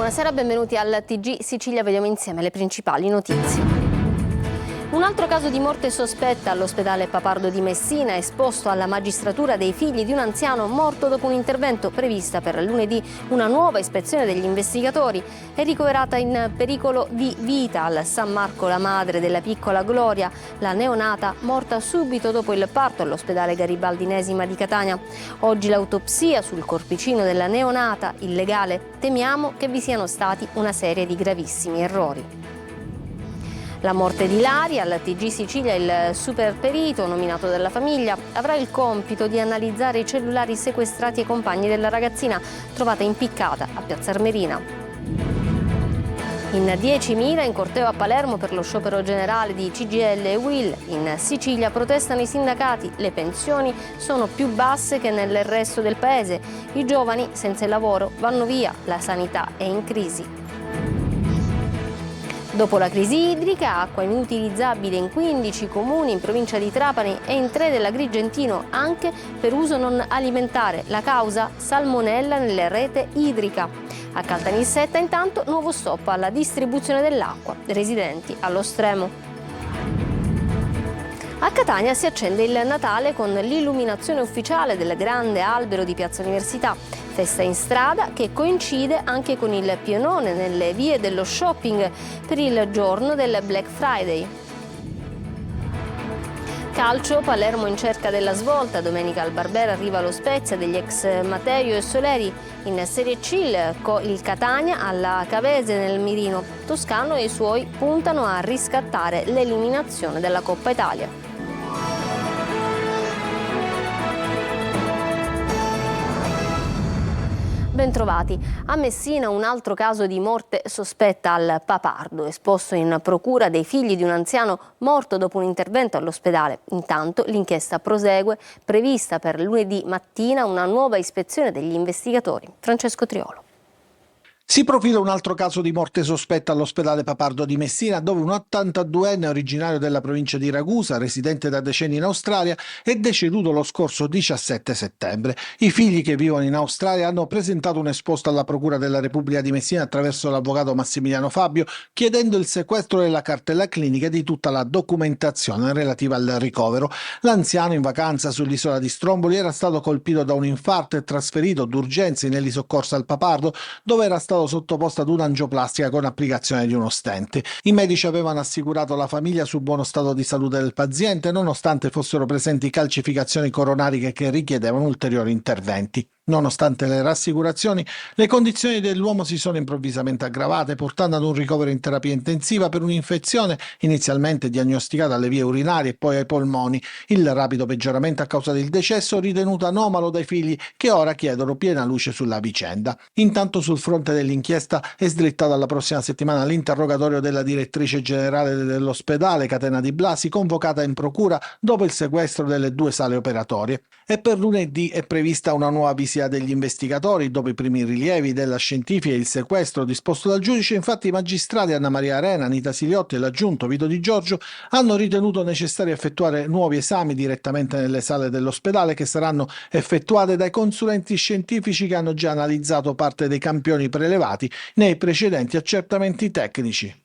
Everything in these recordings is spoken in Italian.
Buonasera, benvenuti al TG Sicilia, vediamo insieme le principali notizie. Un altro caso di morte sospetta all'ospedale Papardo di Messina, esposto alla magistratura dei figli di un anziano morto dopo un intervento prevista per lunedì. Una nuova ispezione degli investigatori. È ricoverata in pericolo di vita al San Marco la madre della piccola Gloria, la neonata morta subito dopo il parto all'ospedale Garibaldi Nesima di Catania. Oggi l'autopsia sul corpicino della neonata, illegale. Temiamo che vi siano stati una serie di gravissimi errori. La morte di Ilaria, al TG Sicilia il super perito nominato dalla famiglia avrà il compito di analizzare i cellulari sequestrati ai compagni della ragazzina trovata impiccata a Piazza Armerina. In 10.000 in corteo a Palermo per lo sciopero generale di CGIL e UIL. In Sicilia protestano i sindacati, le pensioni sono più basse che nel resto del paese. I giovani senza il lavoro vanno via, la sanità è in crisi. Dopo la crisi idrica, acqua inutilizzabile in 15 comuni in provincia di Trapani e in 3 dell'Agrigentino, anche per uso non alimentare. La causa? Salmonella nella rete idrica. A Caltanissetta intanto nuovo stop alla distribuzione dell'acqua, residenti allo stremo. A Catania si accende il Natale con l'illuminazione ufficiale del grande albero di Piazza Università. Festa in strada che coincide anche con il pienone nelle vie dello shopping per il giorno del Black Friday. Calcio, Palermo in cerca della svolta. Domenica al Barbera arriva lo Spezia degli ex Materio e Soleri. In Serie C il Catania alla Cavese nel mirino. Toscano e i suoi puntano a riscattare l'eliminazione dalla Coppa Italia. Bentrovati. A Messina un altro caso di morte sospetta al Papardo, esposto in procura dei figli di un anziano morto dopo un intervento all'ospedale. Intanto l'inchiesta prosegue, prevista per lunedì mattina una nuova ispezione degli investigatori. Francesco Triolo. Si profila un altro caso di morte sospetta all'ospedale Papardo di Messina, dove un 82enne originario della provincia di Ragusa, residente da decenni in Australia, è deceduto lo scorso 17 settembre. I figli che vivono in Australia hanno presentato un esposto alla Procura della Repubblica di Messina attraverso l'avvocato Massimiliano Fabio, chiedendo il sequestro della cartella clinica e di tutta la documentazione relativa al ricovero. L'anziano in vacanza sull'isola di Stromboli era stato colpito da un infarto e trasferito d'urgenza in elisoccorso al Papardo, dove era stato sottoposto ad un'angioplastica con applicazione di uno stent. I medici avevano assicurato la famiglia sul buono stato di salute del paziente, nonostante fossero presenti calcificazioni coronariche che richiedevano ulteriori interventi. Nonostante le rassicurazioni, le condizioni dell'uomo si sono improvvisamente aggravate, portando ad un ricovero in terapia intensiva per un'infezione inizialmente diagnosticata alle vie urinarie e poi ai polmoni. Il rapido peggioramento a causa del decesso ritenuto anomalo dai figli, che ora chiedono piena luce sulla vicenda. Intanto sul fronte dell'inchiesta è slittato alla prossima settimana l'interrogatorio della direttrice generale dell'ospedale Catena di Blasi, convocata in procura dopo il sequestro delle 2 sale operatorie. E per lunedì è prevista una nuova visita degli investigatori. Dopo i primi rilievi della scientifica e il sequestro disposto dal giudice, infatti i magistrati Anna Maria Arena, Anita Siliotti e l'aggiunto Vito Di Giorgio hanno ritenuto necessario effettuare nuovi esami direttamente nelle sale dell'ospedale, che saranno effettuate dai consulenti scientifici che hanno già analizzato parte dei campioni prelevati nei precedenti accertamenti tecnici.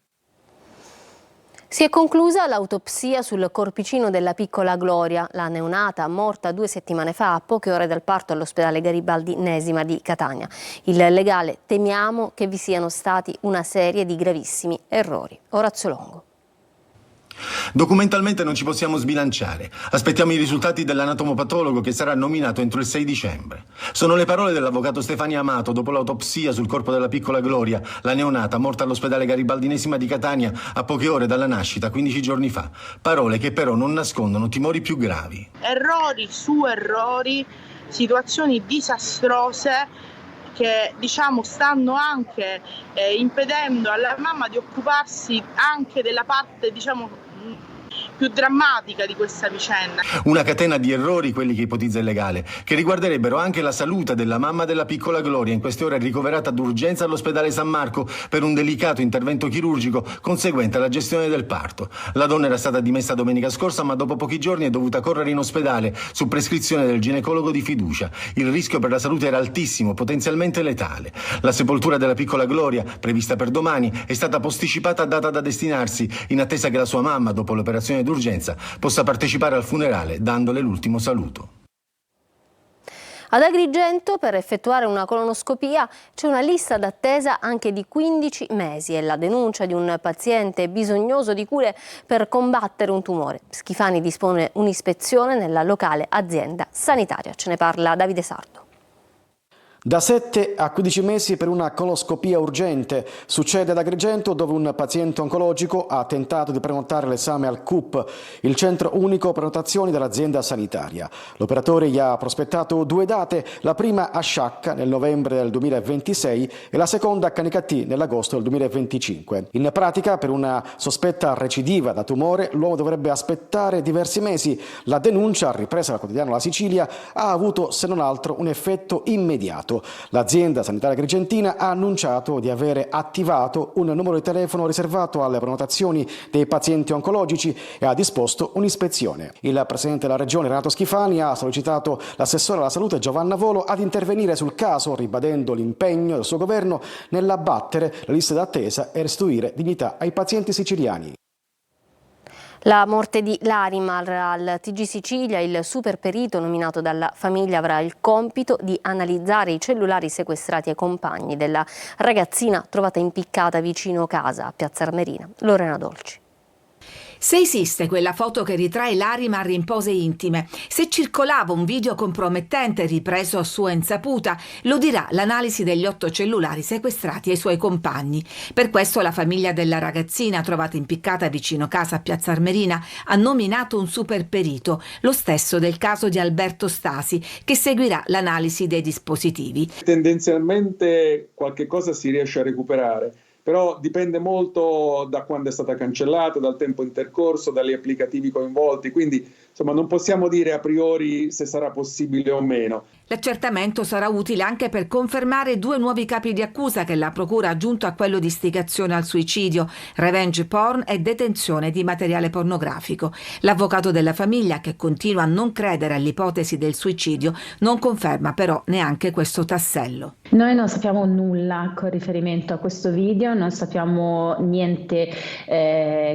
Si è conclusa l'autopsia sul corpicino della piccola Gloria, la neonata morta 2 settimane fa a poche ore dal parto all'ospedale Garibaldi Nesima di Catania. Il legale: temiamo che vi siano stati una serie di gravissimi errori. Orazio Longo. Documentalmente non ci possiamo sbilanciare. Aspettiamo i risultati dell'anatomopatologo che sarà nominato entro il 6 dicembre. Sono le parole dell'avvocato Stefania Amato dopo l'autopsia sul corpo della piccola Gloria, la neonata morta all'ospedale Garibaldi Nesima di Catania a poche ore dalla nascita, 15 giorni fa. Parole che però non nascondono timori più gravi. Errori su errori, situazioni disastrose che stanno anche impedendo alla mamma di occuparsi anche della parte più drammatica di questa vicenda. Una catena di errori, quelli che ipotizza il legale, che riguarderebbero anche la salute della mamma della piccola Gloria, in queste ore ricoverata d'urgenza all'ospedale San Marco per un delicato intervento chirurgico conseguente alla gestione del parto. La donna era stata dimessa domenica scorsa, ma dopo pochi giorni è dovuta correre in ospedale su prescrizione del ginecologo di fiducia. Il rischio per la salute era altissimo, potenzialmente letale. La sepoltura della piccola Gloria, prevista per domani, è stata posticipata a data da destinarsi, in attesa che la sua mamma, dopo l'operazione d'urgenza, possa partecipare al funerale, dandole l'ultimo saluto. Ad Agrigento, per effettuare una colonoscopia, c'è una lista d'attesa anche di 15 mesi e la denuncia di un paziente bisognoso di cure per combattere un tumore. Schifani dispone un'ispezione nella locale azienda sanitaria. Ce ne parla Davide Sardo. Da 7 a 15 mesi per una coloscopia urgente. Succede ad Agrigento, dove un paziente oncologico ha tentato di prenotare l'esame al CUP, il centro unico prenotazioni dell'azienda sanitaria. L'operatore gli ha prospettato 2 date, la prima a Sciacca nel novembre del 2026 e la seconda a Canicattì nell'agosto del 2025. In pratica, per una sospetta recidiva da tumore, l'uomo dovrebbe aspettare diversi mesi. La denuncia, ripresa dal quotidiano La Sicilia, ha avuto se non altro un effetto immediato. L'azienda sanitaria agrigentina ha annunciato di avere attivato un numero di telefono riservato alle prenotazioni dei pazienti oncologici e ha disposto un'ispezione. Il presidente della regione Renato Schifani ha sollecitato l'assessore alla salute Giovanna Volo ad intervenire sul caso, ribadendo l'impegno del suo governo nell'abbattere le liste d'attesa e restituire dignità ai pazienti siciliani. La morte di Larimar al TG Sicilia, il superperito nominato dalla famiglia avrà il compito di analizzare i cellulari sequestrati ai compagni della ragazzina trovata impiccata vicino casa a Piazza Armerina. Lorena Dolci. Se esiste quella foto che ritrae Larimar in pose intime, se circolava un video compromettente ripreso a sua insaputa, lo dirà l'analisi degli 8 cellulari sequestrati ai suoi compagni. Per questo la famiglia della ragazzina trovata impiccata vicino casa a Piazza Armerina ha nominato un superperito, lo stesso del caso di Alberto Stasi, che seguirà l'analisi dei dispositivi. Tendenzialmente qualche cosa si riesce a recuperare, però dipende molto da quando è stata cancellata, dal tempo intercorso, dagli applicativi coinvolti, quindi insomma non possiamo dire a priori se sarà possibile o meno. L'accertamento sarà utile anche per confermare 2 nuovi capi di accusa che la procura ha aggiunto a quello di istigazione al suicidio, revenge porn e detenzione di materiale pornografico. L'avvocato della famiglia, che continua a non credere all'ipotesi del suicidio, non conferma però neanche questo tassello. Noi non sappiamo nulla con riferimento a questo video, non sappiamo niente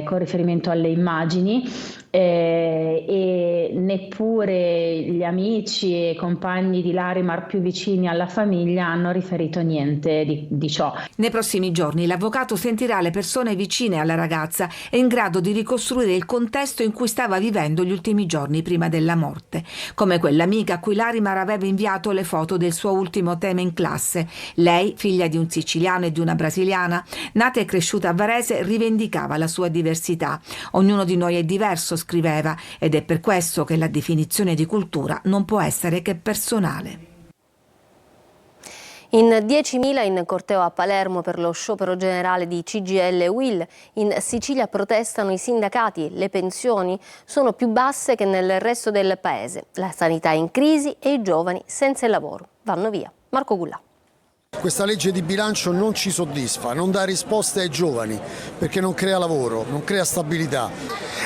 con riferimento alle immagini e neppure gli amici e compagni di Larimar più vicini alla famiglia hanno riferito niente di ciò. Nei prossimi giorni l'avvocato sentirà le persone vicine alla ragazza e in grado di ricostruire il contesto in cui stava vivendo gli ultimi giorni prima della morte, come quell'amica a cui Larimar aveva inviato le foto del suo ultimo tema in classe. Lei, figlia di un siciliano e di una brasiliana, nata e cresciuta a Varese, rivendicava la sua diversità. Ognuno di noi è diverso, scriveva, ed è per questo che la definizione di cultura non può essere che personale. In 10.000 in corteo a Palermo per lo sciopero generale di CGIL e UIL. In Sicilia protestano i sindacati, le pensioni sono più basse che nel resto del paese. La sanità è in crisi e i giovani senza il lavoro vanno via. Marco Gullà. Questa legge di bilancio non ci soddisfa, non dà risposte ai giovani perché non crea lavoro, non crea stabilità.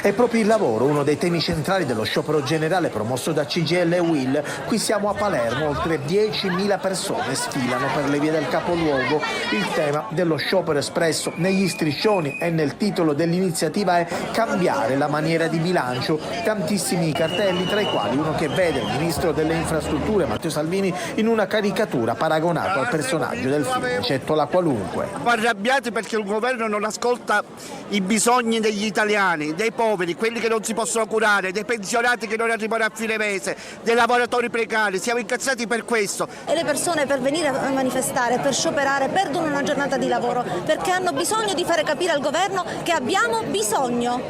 È proprio il lavoro uno dei temi centrali dello sciopero generale promosso da CGIL e UIL. Qui siamo a Palermo, oltre 10.000 persone sfilano per le vie del capoluogo. Il tema dello sciopero espresso negli striscioni e nel titolo dell'iniziativa è cambiare la maniera di bilancio. Tantissimi cartelli, tra i quali uno che vede il ministro delle infrastrutture Matteo Salvini in una caricatura paragonato al personaggio del film eccetto la qualunque. Arrabbiati perché il governo non ascolta i bisogni degli italiani, dei poveri, quelli che non si possono curare, dei pensionati che non arrivano a fine mese, dei lavoratori precari. Siamo incazzati per questo. E le persone per venire a manifestare, per scioperare, perdono una giornata di lavoro perché hanno bisogno di fare capire al governo che abbiamo bisogno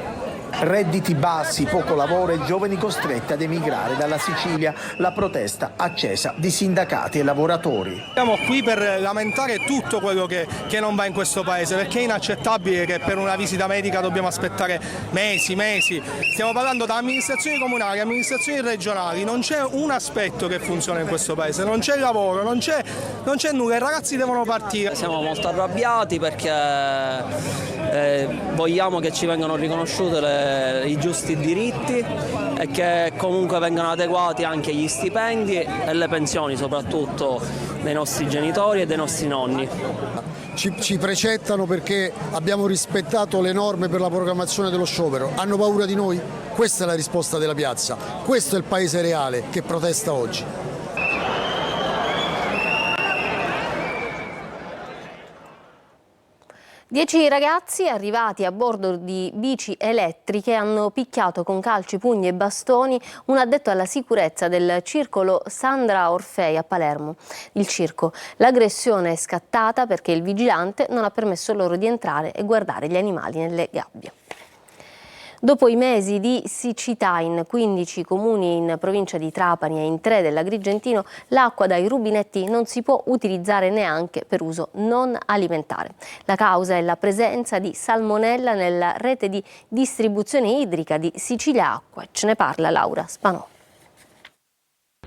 Redditi bassi, poco lavoro e giovani costretti ad emigrare dalla Sicilia. La protesta accesa di sindacati e lavoratori. Siamo qui per lamentare tutto quello che non va in questo paese, perché è inaccettabile che per una visita medica dobbiamo aspettare mesi. Stiamo parlando da amministrazioni comunali, amministrazioni regionali, non c'è un aspetto che funziona in questo paese, non c'è lavoro, non c'è nulla, i ragazzi devono partire. Siamo molto arrabbiati perché vogliamo che ci vengano riconosciuti i giusti diritti e che comunque vengano adeguati anche gli stipendi e le pensioni, soprattutto dei nostri genitori e dei nostri nonni. Ci precettano perché abbiamo rispettato le norme per la programmazione dello sciopero. Hanno paura di noi? Questa è la risposta della piazza. Questo è il paese reale che protesta oggi. Dieci ragazzi arrivati a bordo di bici elettriche hanno picchiato con calci, pugni e bastoni un addetto alla sicurezza del circolo Sandra Orfei a Palermo. Il circo. L'aggressione è scattata perché il vigilante non ha permesso loro di entrare e guardare gli animali nelle gabbie. Dopo i mesi di siccità in 15 comuni in provincia di Trapani e in 3 dell'Agrigentino, l'acqua dai rubinetti non si può utilizzare neanche per uso non alimentare. La causa è la presenza di salmonella nella rete di distribuzione idrica di Sicilia Acque. Ce ne parla Laura Spanò.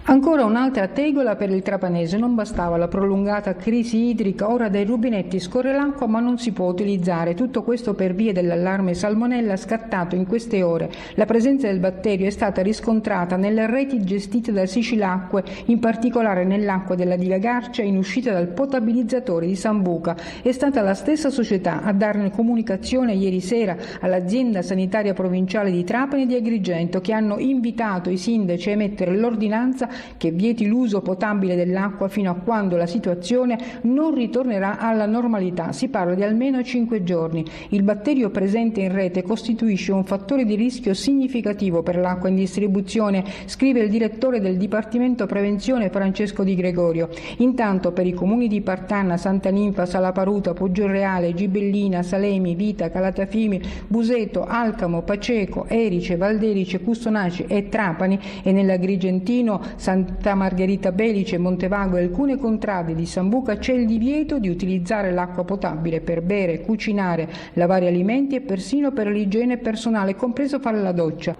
Ancora un'altra tegola per il trapanese, non bastava la prolungata crisi idrica, ora dai rubinetti scorre l'acqua ma non si può utilizzare, tutto questo per via dell'allarme salmonella scattato in queste ore. La presenza del batterio è stata riscontrata nelle reti gestite da Sicilacque, in particolare nell'acqua della diga Garcia in uscita dal potabilizzatore di Sambuca. È stata la stessa società a darne comunicazione ieri sera all'azienda sanitaria provinciale di Trapani e di Agrigento, che hanno invitato i sindaci a emettere l'ordinanza che vieti l'uso potabile dell'acqua fino a quando la situazione non ritornerà alla normalità. Si parla di almeno 5 giorni. Il batterio presente in rete costituisce un fattore di rischio significativo per l'acqua in distribuzione, scrive il direttore del Dipartimento Prevenzione Francesco Di Gregorio. Intanto per i comuni di Partanna, Santa Ninfa, Salaparuta, Poggioreale, Gibellina, Salemi, Vita, Calatafimi, Buseto, Alcamo, Paceco, Erice, Valderice, Custonaci e Trapani e nell'Agrigentino Santa Margherita Belice, Montevago e alcune contrade di Sambuca c'è il divieto di utilizzare l'acqua potabile per bere, cucinare, lavare alimenti e persino per l'igiene personale, compreso fare la doccia.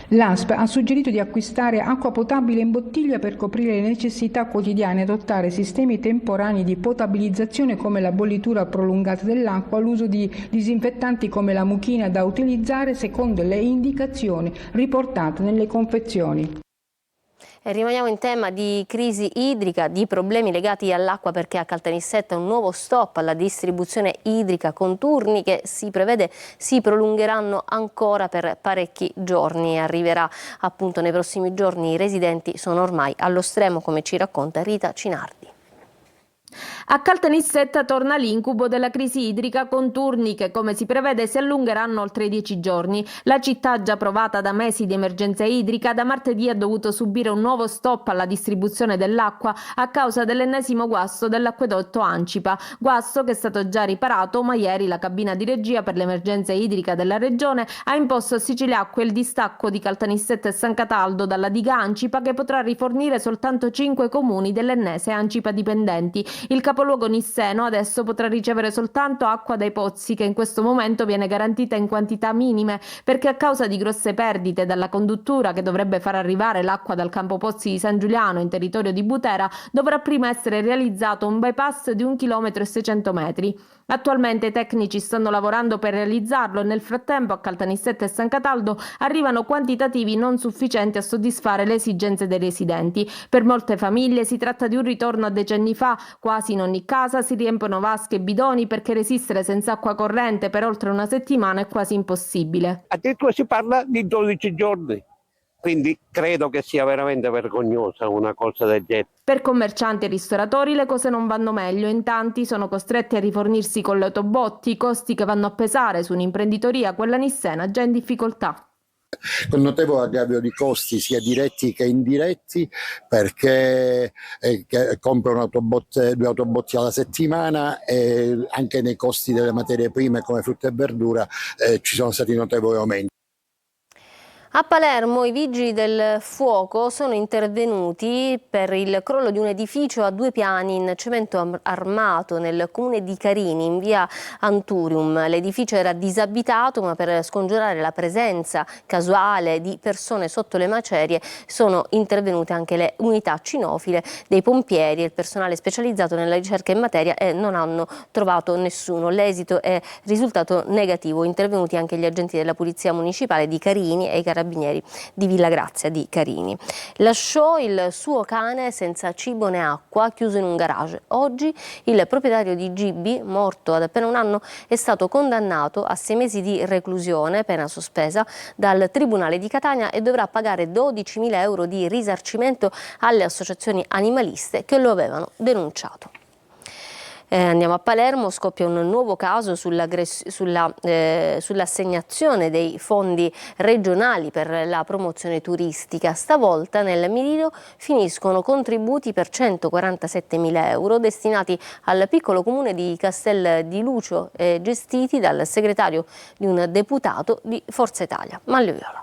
L'ASP ha suggerito di acquistare acqua potabile in bottiglia per coprire le necessità quotidiane e adottare sistemi temporanei di potabilizzazione come la bollitura prolungata dell'acqua, l'uso di disinfettanti come la mucchina da utilizzare secondo le indicazioni riportate nelle confezioni. E rimaniamo in tema di crisi idrica, di problemi legati all'acqua, perché a Caltanissetta un nuovo stop alla distribuzione idrica con turni che si prevede si prolungheranno ancora per parecchi giorni. Arriverà appunto nei prossimi giorni. I residenti sono ormai allo stremo, come ci racconta Rita Cinardi. A Caltanissetta torna l'incubo della crisi idrica con turni che, come si prevede, si allungheranno oltre 10 giorni. La città, già provata da mesi di emergenza idrica, da martedì ha dovuto subire un nuovo stop alla distribuzione dell'acqua a causa dell'ennesimo guasto dell'acquedotto Ancipa. Guasto che è stato già riparato, ma ieri la cabina di regia per l'emergenza idrica della regione ha imposto a Siciliacque il distacco di Caltanissetta e San Cataldo dalla diga Ancipa, che potrà rifornire soltanto 5 comuni dell'ennese Ancipa dipendenti. Il capoluogo nisseno adesso potrà ricevere soltanto acqua dai pozzi, che in questo momento viene garantita in quantità minime, perché a causa di grosse perdite dalla conduttura che dovrebbe far arrivare l'acqua dal campo pozzi di San Giuliano in territorio di Butera, dovrà prima essere realizzato un bypass di 1,6 km. Attualmente i tecnici stanno lavorando per realizzarlo e nel frattempo a Caltanissetta e San Cataldo arrivano quantitativi non sufficienti a soddisfare le esigenze dei residenti. Per molte famiglie si tratta di un ritorno a decenni fa. Quasi in ogni casa si riempiono vasche e bidoni perché resistere senza acqua corrente per oltre una settimana è quasi impossibile. Addirittura si parla di 12 giorni. Quindi credo che sia veramente vergognosa una cosa del genere. Per commercianti e ristoratori le cose non vanno meglio, in tanti sono costretti a rifornirsi con le autobotti, costi che vanno a pesare su un'imprenditoria, quella nissena, già in difficoltà. Con notevole aggravio di costi sia diretti che indiretti, perché comprano 2 autobotti alla settimana e anche nei costi delle materie prime come frutta e verdura ci sono stati notevoli aumenti. A Palermo i vigili del fuoco sono intervenuti per il crollo di un edificio a 2 piani in cemento armato nel comune di Carini, in via Anturium. L'edificio era disabitato, ma per scongiurare la presenza casuale di persone sotto le macerie sono intervenute anche le unità cinofile dei pompieri e il personale specializzato nella ricerca in materia e non hanno trovato nessuno. L'esito è risultato negativo. Intervenuti anche gli agenti della Polizia Municipale di Carini e i carabinieri di Villa Grazia di Carini. Lasciò il suo cane senza cibo né acqua, chiuso in un garage. Oggi il proprietario di Gibbi, morto ad appena 1 anno, è stato condannato a 6 mesi di reclusione, pena sospesa, dal Tribunale di Catania e dovrà pagare 12.000 euro di risarcimento alle associazioni animaliste che lo avevano denunciato. Andiamo a Palermo, scoppia un nuovo caso sull'assegnazione dei fondi regionali per la promozione turistica. Stavolta nel mirino finiscono contributi per 147.000 euro destinati al piccolo comune di Castel di Lucio, gestiti dal segretario di un deputato di Forza Italia, Manlio Viola.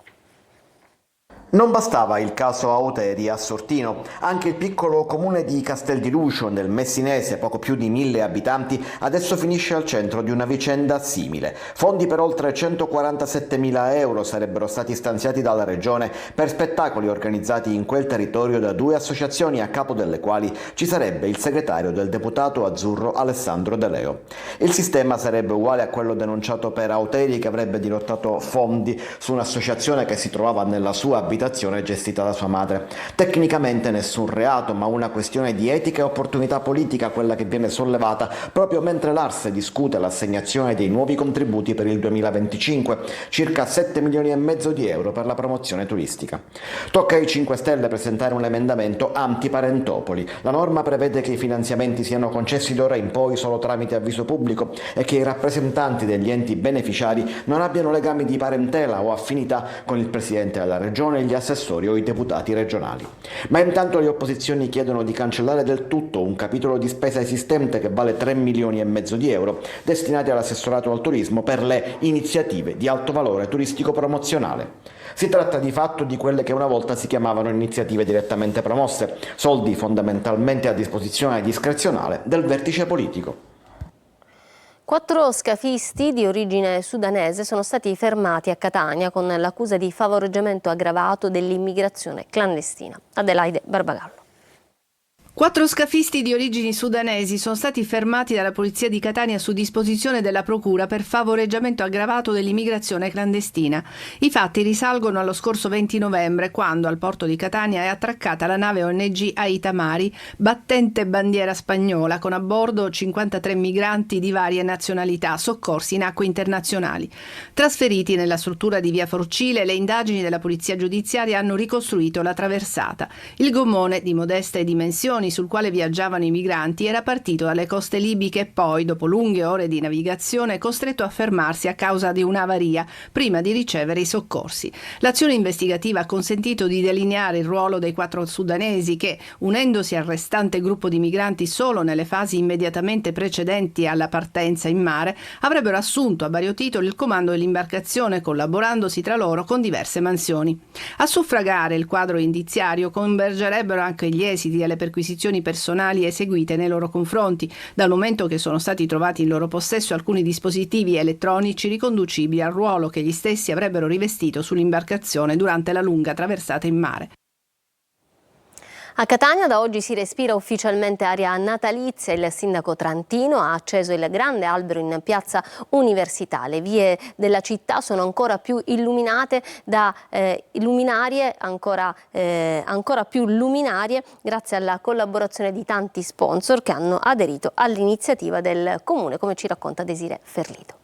Non bastava il caso Auteri a Sortino, anche il piccolo comune di Castel di Lucio, nel Messinese, poco più di 1.000 abitanti, adesso finisce al centro di una vicenda simile. Fondi per oltre 147.000 euro sarebbero stati stanziati dalla Regione per spettacoli organizzati in quel territorio da 2 associazioni, a capo delle quali ci sarebbe il segretario del deputato azzurro Alessandro De Leo. Il sistema sarebbe uguale a quello denunciato per Auteri, che avrebbe dirottato fondi su un'associazione che si trovava nella sua abitazione gestita da sua madre. Tecnicamente nessun reato, ma una questione di etica e opportunità politica quella che viene sollevata proprio mentre l'Arse discute l'assegnazione dei nuovi contributi per il 2025, circa 7 milioni e mezzo di euro per la promozione turistica. Tocca ai 5 Stelle presentare un emendamento anti-parentopoli. La norma prevede che i finanziamenti siano concessi d'ora in poi solo tramite avviso pubblico e che i rappresentanti degli enti beneficiari non abbiano legami di parentela o affinità con il Presidente della Regione, gli assessori o i deputati regionali. Ma intanto le opposizioni chiedono di cancellare del tutto un capitolo di spesa esistente che vale 3 milioni e mezzo di euro destinati all'assessorato al turismo per le iniziative di alto valore turistico promozionale. Si tratta di fatto di quelle che una volta si chiamavano iniziative direttamente promosse, soldi fondamentalmente a disposizione discrezionale del vertice politico. 4 scafisti di origine sudanese sono stati fermati a Catania con l'accusa di favoreggiamento aggravato dell'immigrazione clandestina. Adelaide Barbagallo. 4 scafisti di origini sudanesi sono stati fermati dalla polizia di Catania su disposizione della procura per favoreggiamento aggravato dell'immigrazione clandestina. I fatti risalgono allo scorso 20 novembre, quando al porto di Catania è attraccata la nave ONG Aita Mari, battente bandiera spagnola, con a bordo 53 migranti di varie nazionalità soccorsi in acque internazionali. Trasferiti nella struttura di via Forcile, le indagini della polizia giudiziaria hanno ricostruito la traversata. Il gommone, di modeste dimensioni, sul quale viaggiavano i migranti, era partito dalle coste libiche e poi, dopo lunghe ore di navigazione, costretto a fermarsi a causa di un'avaria prima di ricevere i soccorsi. L'azione investigativa ha consentito di delineare il ruolo dei 4 sudanesi che, unendosi al restante gruppo di migranti solo nelle fasi immediatamente precedenti alla partenza in mare, avrebbero assunto a vario titolo il comando dell'imbarcazione, collaborandosi tra loro con diverse mansioni. A suffragare il quadro indiziario convergerebbero anche gli esiti delle perquisizioni personali eseguite nei loro confronti, dal momento che sono stati trovati in loro possesso alcuni dispositivi elettronici riconducibili al ruolo che gli stessi avrebbero rivestito sull'imbarcazione durante la lunga traversata in mare. A Catania da oggi si respira ufficialmente aria natalizia. Il sindaco Trantino ha acceso il grande albero in piazza Università. Le vie della città sono ancora più illuminate da luminarie, ancora più luminarie, grazie alla collaborazione di tanti sponsor che hanno aderito all'iniziativa del comune, come ci racconta Desiree Ferlito.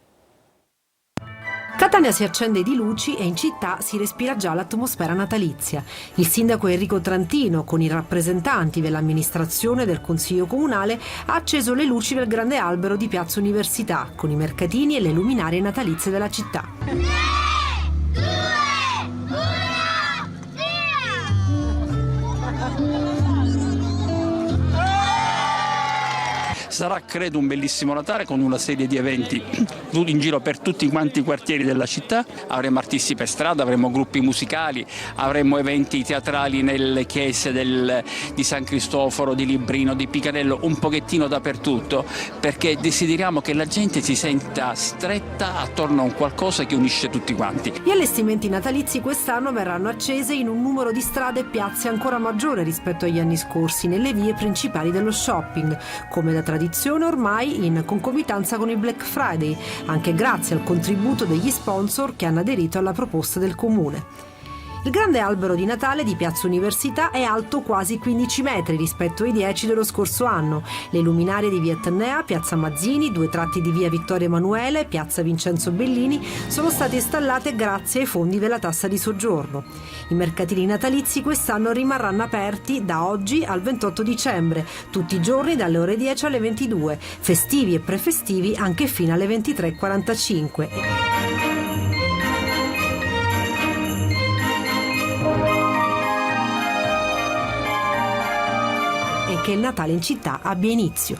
Catania si accende di luci e in città si respira già l'atmosfera natalizia. Il sindaco Enrico Trantino, con i rappresentanti dell'amministrazione e del Consiglio Comunale, ha acceso le luci del grande albero di Piazza Università, con i mercatini e le luminarie natalizie della città. 3, 2, 1, via! Sarà credo un bellissimo Natale con una serie di eventi in giro per tutti quanti i quartieri della città. Avremo artisti per strada, avremo gruppi musicali, avremo eventi teatrali nelle chiese di San Cristoforo, di Librino, di Picanello, un pochettino dappertutto, perché desideriamo che la gente si senta stretta attorno a un qualcosa che unisce tutti quanti. Gli allestimenti natalizi quest'anno verranno accesi in un numero di strade e piazze ancora maggiore rispetto agli anni scorsi nelle vie principali dello shopping, come da tradizione ormai in concomitanza con il Black Friday, anche grazie al contributo degli sponsor che hanno aderito alla proposta del Comune. Il grande albero di Natale di Piazza Università è alto quasi 15 metri rispetto ai 10 dello scorso anno. Le luminarie di via Etnea, piazza Mazzini, 2 tratti di via Vittorio Emanuele, piazza Vincenzo Bellini sono state installate grazie ai fondi della tassa di soggiorno. I mercatini natalizi quest'anno rimarranno aperti da oggi al 28 dicembre, tutti i giorni dalle ore 10 alle 22, festivi e prefestivi anche fino alle 23:45. Che il Natale in città abbia inizio.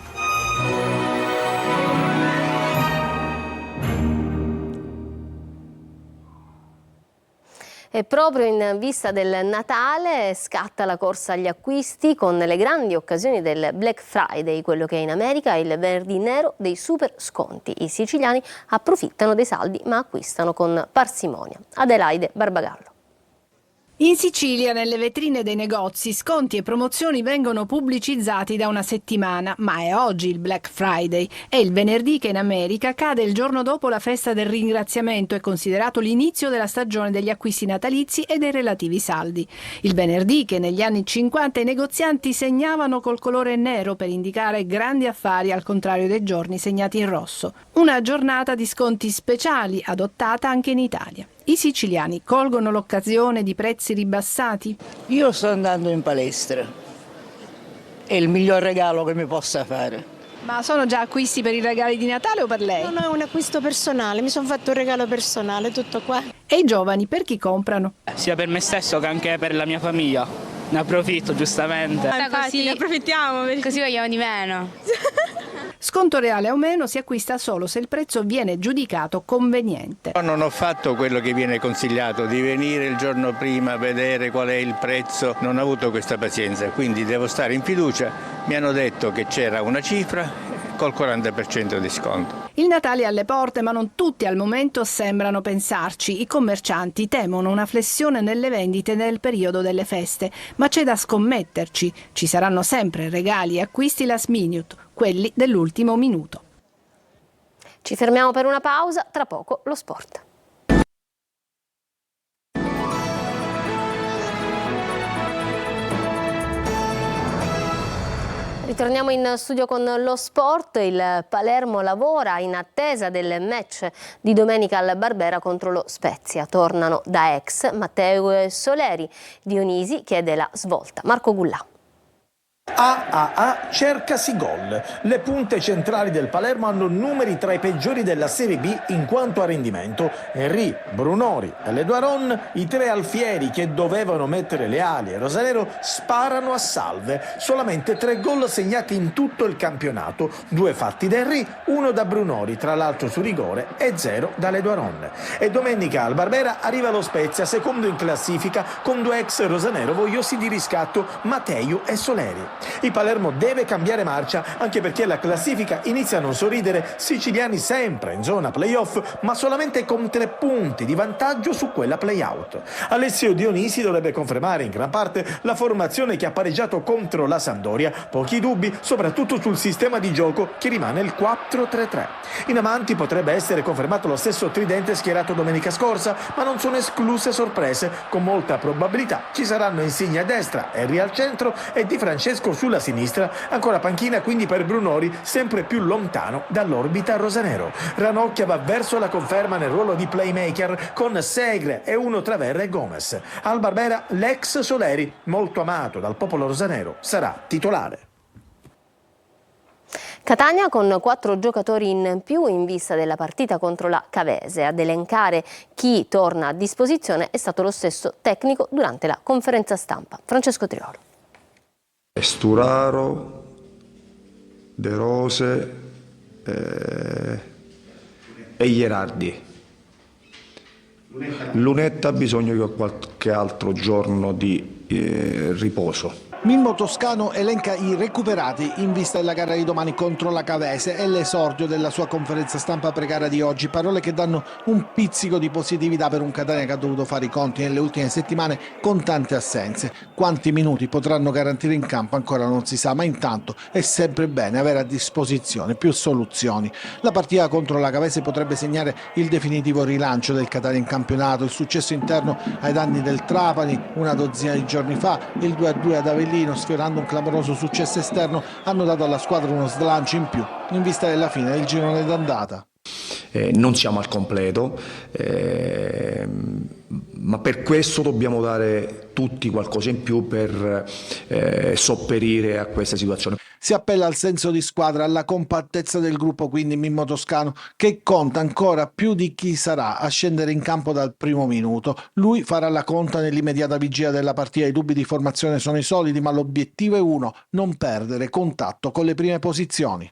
E proprio in vista del Natale scatta la corsa agli acquisti con le grandi occasioni del Black Friday, quello che in America è il venerdì nero dei super sconti. I siciliani approfittano dei saldi ma acquistano con parsimonia. Adelaide Barbagallo. In Sicilia, nelle vetrine dei negozi, sconti e promozioni vengono pubblicizzati da una settimana, ma è oggi il Black Friday. È il venerdì che in America cade il giorno dopo la festa del ringraziamento, è considerato l'inizio della stagione degli acquisti natalizi e dei relativi saldi. Il venerdì che negli anni 50 i negozianti segnavano col colore nero per indicare grandi affari, al contrario dei giorni segnati in rosso. Una giornata di sconti speciali adottata anche in Italia. I siciliani colgono l'occasione di prezzi ribassati? Io sto andando in palestra, è il miglior regalo che mi possa fare. Ma sono già acquisti per i regali di Natale o per lei? No, è un acquisto personale, mi sono fatto un regalo personale, tutto qua. E i giovani per chi comprano? Sia per me stesso che anche per la mia famiglia. Ne approfitto giustamente. Così ne approfittiamo, così vogliamo di meno. Sconto reale o meno si acquista solo se il prezzo viene giudicato conveniente. Non ho fatto quello che viene consigliato, di venire il giorno prima a vedere qual è il prezzo, non ho avuto questa pazienza, quindi devo stare in fiducia. Mi hanno detto che c'era una cifra col 40% di sconto. Il Natale è alle porte, ma non tutti al momento sembrano pensarci. I commercianti temono una flessione nelle vendite nel periodo delle feste, ma c'è da scommetterci. Ci saranno sempre regali e acquisti last minute, quelli dell'ultimo minuto. Ci fermiamo per una pausa, tra poco lo sport. Ritorniamo in studio con lo sport. Il Palermo lavora in attesa del match di domenica al Barbera contro lo Spezia. Tornano da ex Matteo e Soleri. Dionisi chiede la svolta. Marco Gullà. Cercasi gol. Le punte centrali del Palermo hanno numeri tra i peggiori della Serie B in quanto a rendimento. Henry, Brunori e Leduaron, i tre alfieri che dovevano mettere le ali e Rosanero, sparano a salve. Solamente 3 gol segnati in tutto il campionato, 2 fatti da Henry, 1 da Brunori, tra l'altro su rigore, e 0 da Leduaron. E domenica al Barbera arriva lo Spezia, secondo in classifica, con 2 ex rosanero vogliosi di riscatto, Matteo e Soleri. Il Palermo deve cambiare marcia, anche perché la classifica inizia a non sorridere, siciliani sempre in zona playoff, ma solamente con 3 punti di vantaggio su quella playout. Alessio Dionisi dovrebbe confermare in gran parte la formazione che ha pareggiato contro la Sampdoria, pochi dubbi soprattutto sul sistema di gioco che rimane il 4-3-3. In avanti potrebbe essere confermato lo stesso tridente schierato domenica scorsa, ma non sono escluse sorprese. Con molta probabilità ci saranno Insigne a destra, Henry al centro e Di Francesco sulla sinistra, ancora panchina quindi per Brunori, sempre più lontano dall'orbita rosanero. Ranocchia va verso la conferma nel ruolo di playmaker con Segre e uno tra Verre e Gomez. Al Barbera l'ex Soleri, molto amato dal popolo rosanero, sarà titolare. Catania con 4 giocatori in più in vista della partita contro la Cavese. Ad elencare chi torna a disposizione è stato lo stesso tecnico durante la conferenza stampa. Francesco Triolo. Sturaro, De Rose e Gherardi. Lunetta ha bisogno di qualche altro giorno di riposo. Mimmo Toscano elenca i recuperati in vista della gara di domani contro la Cavese e l'esordio della sua conferenza stampa pre-gara di oggi. Parole che danno un pizzico di positività per un Catania che ha dovuto fare i conti nelle ultime settimane con tante assenze. Quanti minuti potranno garantire in campo ancora non si sa, ma intanto è sempre bene avere a disposizione più soluzioni. La partita contro la Cavese potrebbe segnare il definitivo rilancio del Catania in campionato. Il successo interno ai danni del Trapani una dozzina di giorni fa, il 2-2 ad Avellino, sfiorando un clamoroso successo esterno, hanno dato alla squadra uno slancio in più in vista della fine del girone d'andata. Non siamo al completo, ma per questo dobbiamo dare tutti qualcosa in più per sopperire a questa situazione. Si appella al senso di squadra, alla compattezza del gruppo, quindi Mimmo Toscano, che conta ancora più di chi sarà a scendere in campo dal primo minuto. Lui farà la conta nell'immediata vigilia della partita. I dubbi di formazione sono i soliti, ma l'obiettivo è uno: non perdere contatto con le prime posizioni.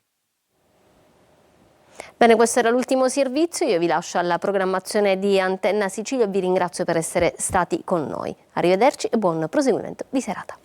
Bene, questo era l'ultimo servizio, io vi lascio alla programmazione di Antenna Sicilia e vi ringrazio per essere stati con noi. Arrivederci e buon proseguimento di serata.